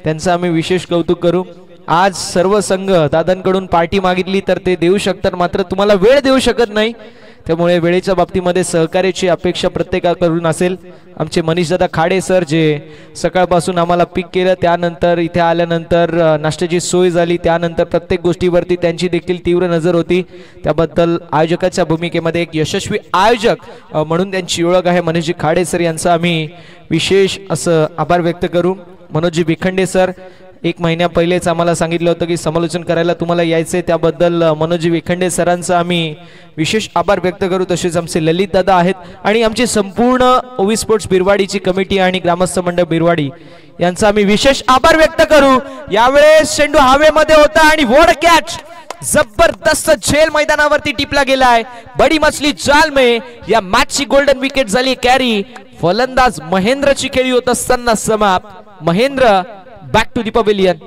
त्यांचं आम्ही विशेष कौतुक करू। आज सर्व संघ दादांकडून पार्टी मागितली तर ते देऊ शकतात, मात्र तुम्हाला वेळ देऊ शकत नाही, त्यामुळे वेळेच्या बाबतीमध्ये सहकार्याची अपेक्षा प्रत्येकाकडून असेल। आमचे मनीष दादा खाडे सर जे सकाळपासून आम्हाला पिक केलं, त्यानंतर इथे आल्यानंतर नाश्त्याची सोय झाली, त्यानंतर प्रत्येक गोष्टीवरती त्यांची देखील तीव्र नजर होती, त्याबद्दल आयोजकाच्या भूमिकेमध्ये एक यशस्वी आयोजक म्हणून त्यांची ओळख आहे मनोजी खाडे सर यांचा आम्ही विशेष असं आभार व्यक्त करू। मनोजी विखंडे सर एक महिन्या पहिलेच आम्हाला सांगितलं होतं की समालोचन करायला तुम्हाला यायचे, त्याबद्दल मनोजी विखंडे सरांचा आम्ही विशेष आभार व्यक्त करू। तसेच आमचे ललित दादा आहेत आणि आमची संपूर्ण ओवी स्पोर्ट्स बिरवाडीची कमिटी आणि ग्रामस्थ मंडळ बिरवाडी यांचा आम्ही विशेष आभार व्यक्त करू। यावेळेस चेंडू हवेमध्ये होता आणि वॉड कॅच जबरदस्त झेल मैदानावरती टिपला गेलाय। बडी मछली जाल में या मॅचची गोल्डन विकेट झाली कॅरी। फलंदाज महेंद्रची खेळी होत असताना समाप्त। Mahendra back to the pavilion.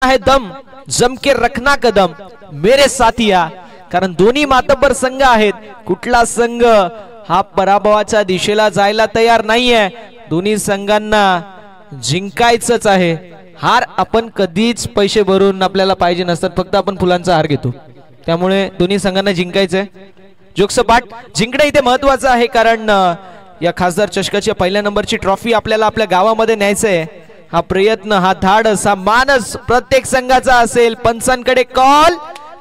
है दम जम के रखना कदम मेरे साथिया, कारण दोन्ही मातब्बर संघ आहेत। कुठला संघ हा पराभवाच्या दिशेला जायला तयार नाहीये, दोन्ही संघांना जिंकायचंच आहे। हार आपण कधीच पैसे भरून आपल्याला पाहिजे नसतात, फक्त आपण फुलांचा हार घेतो, त्यामुळे दोन्ही संघांना जिंकायचंय। जोगसपाट जिंकणं इथे महत्वाचं आहे, कारण या खासदार चषकाच्या पहिल्या नंबरची ट्रॉफी आपल्याला आपल्या गावामध्ये न्यायचंय। हा प्रयत्न, हा धाडस, हा मानस प्रत्येक संघाचा असेल। पंचांकडे कॉल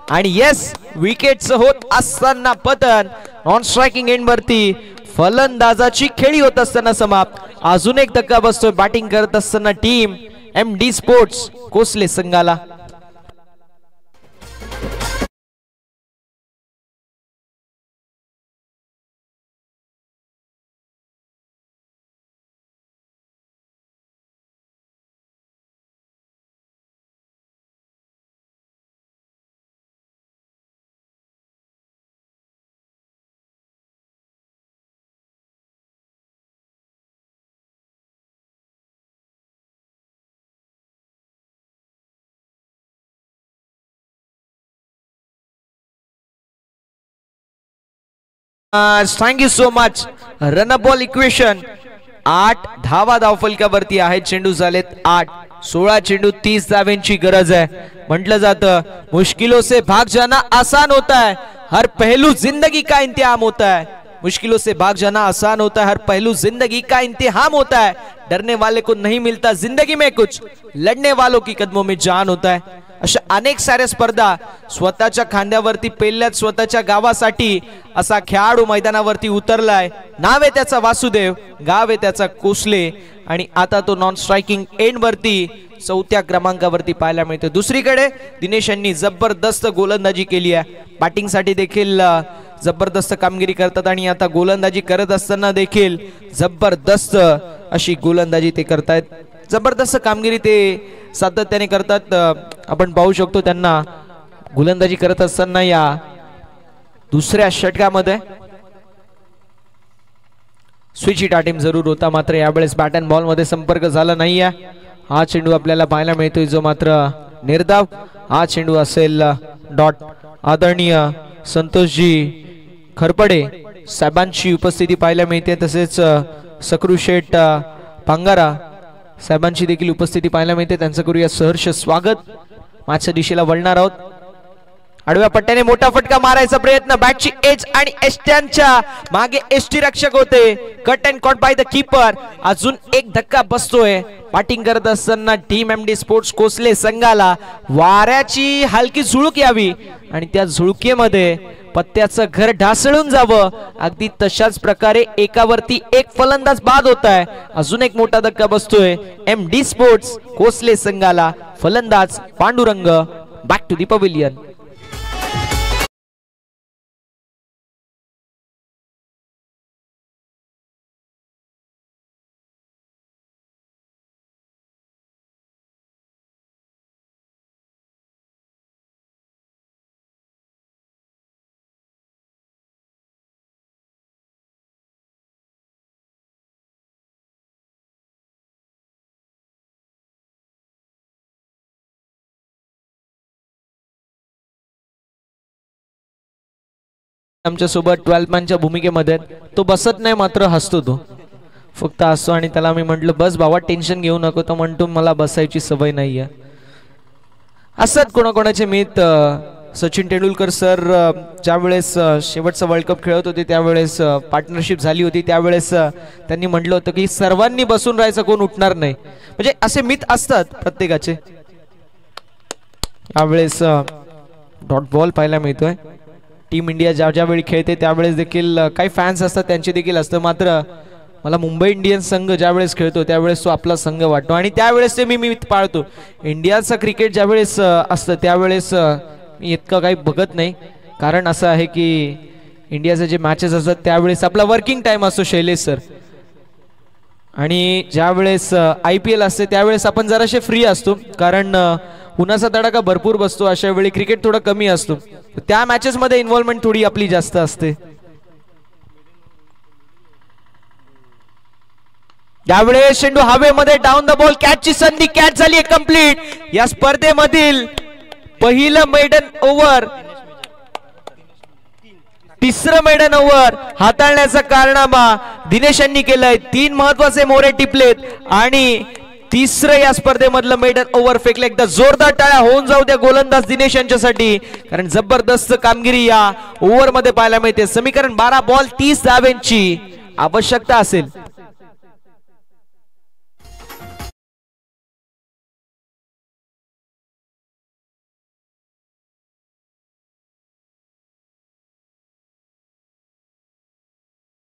आणि यस विकेटचं होत असताना पतन। नॉन स्ट्रायकिंग एंड वरती फलंदाजाची खेळी होत असताना समाप्त। अजून एक धक्का बसतोय बॅटिंग करत असताना टीम MD स्पोर्ट्स कोसले संघाला। Thank you so much. Run ball equation 8 धावा धावफलकावरती आहेत। चेंडू झालेत 8, 16 चेंडू 30 धाव्यांची गरज आहे। म्हटलं जातं मुश्किलों से भाग जाना आसान होता है, हर पहलू जिंदगी का इम्तिहान होता है। मुश्किलों से भाग जाना आसान होता है, हर पहलू जिंदगी का इम्तिहान होता है। डरने वाले को नहीं मिलता जिंदगी में कुछ, लढने वालों की कदमों में जान होता है। अशा अनेक साऱ्या स्पर्धा स्वतःच्या खांद्यावरती पेलल्यात स्वतःच्या गावासाठी। असा खेळाडू मैदानावरती उतरलाय, नाव आहे त्याचा वासुदेव, गाव आहे त्याचा कोसले, आणि आता तो नॉन स्ट्रायकिंग एंड वरती 4थ्या क्रमांकावरती पाहायला मिळतो। दुसरीकडे दिनेश यांनी जबरदस्त गोलंदाजी केली आहे, बॅटिंग साठी देखील जबरदस्त कामगिरी करतात आणि आता गोलंदाजी करत असताना देखील जबरदस्त अशी गोलंदाजी ते करतायत। जबरदस्त कामगिरी ते सातत्याने करतात। आपण पाहू शकतो त्यांना गोलंदाजी करत असताना या दुसऱ्या षटकामध्ये स्विच हिट अटेम्प्ट जरूर होता, मात्र यावेळेस बॅट अँड बॉल मध्ये संपर्क झाला नाहीये। हा चेंडू आपल्याला पाहायला मिळतोय जो मात्र निर्धाव। हा चेंडू असेल डॉट। आदरणीय संतोषजी खरपडे साहेबांची उपस्थिती पाहायला मिळते, तसेच सकरू शेठ पांगारा साहेबांची देखील उपस्थिती पाहायला मिळते। त्यांचं करूया सहर्ष स्वागत। मॅचच्या दिशेला वळणार आहोत। आडव्या पट्ट्याने मोठा फटका मारायचा प्रयत्न, बॅटची एज आणि एस्ट्यांच्या मागे एसटी रक्षक होते। Cut and caught by the keeper. अजून एक धक्का बसतोय बॅटिंग करत असताना टीम MD स्पोर्ट्स कोसले संघाला। वाऱ्याची हलकी झुळूक यावी आणि त्या झुळकेमध्ये पत्त्याचं घर ढासळून जावं, अगदी तशाच प्रकारे एकावरती एक फलंदाज बाद होत आहे। अजून एक मोठा धक्का बसतोय MD स्पोर्ट्स कोसले संघाला। फलंदाज Pandurang back to the pavilion. आमच्या सोबत 12 मॅनच्या भूमिकेमध्ये तो बसत नाही, मात्र हसतो. तो फक्त हसतो आणि त्याला मी म्हटलं बस बाबा टेन्शन घेऊ नको. तो म्हणतो मला बसायची सवय नाहीये. असत कोणाकोणाचे मित. सचिन तेंडुलकर सर ज्यावेळेस शेवटचा वर्ल्ड कप खेळत होते त्यावेळेस पार्टनरशिप झाली होती, त्यावेळेस त्यांनी म्हटलं होतं की सर्वांनी बसून राहायचं, कोण उठणार नाही. म्हणजे असे मित असतात प्रत्येकाचे. यावेळेस डॉट बॉल पाहायला मिळतोय. टीम इंडिया ज्या ज्या वेळी खेळते त्यावेळेस देखील काही फॅन्स असतात त्यांचे देखील असतं, मात्र मला मुंबई इंडियन्स संघ ज्यावेळेस खेळतो त्यावेळेस तो आपला संघ वाटतो आणि त्यावेळेस ते मी पाळतो. इंडियाचं क्रिकेट ज्यावेळेस असतं त्यावेळेस मी इतकं काही बघत नाही, कारण असं आहे की इंडियाचे जे मॅचेस असतात त्यावेळेस आपला वर्किंग टाइम असतो शैलेश सर, आणि ज्यावेळेस IPL असते त्यावेळेस आपण जराशे फ्री असतो, कारण उन्हाचा तडाखा भरपूर बसतो. अशा वेळी क्रिकेट थोडं कमी असतो, त्या मॅचेस मध्ये इन्व्हॉल्वमेंट थोडी आपली जास्त असते. यावेळेस चेंडू हवेमध्ये, डाऊन द बॉल, कॅचची संधी, कॅच झाली कंप्लीट. या स्पर्धेमधील पहिलं मेडन ओव्हर, तिसरं मेडन ओव्हर हाताळण्याचा कारनामा दिनेश यांनी केलाय. 3 महत्वाचे मोरे टिपलेत आणि तिसरं या स्पर्धेमधलं मेडन ओव्हर फेकलं. एकदा जोरदार टाळ्या होऊन जाऊ द्या गोलंदाज दिनेश यांच्यासाठी, कारण जबरदस्त कामगिरी या ओव्हर मध्ये पाहायला मिळते. समीकरण 12 बॉल 30 धावांची आवश्यकता असेल.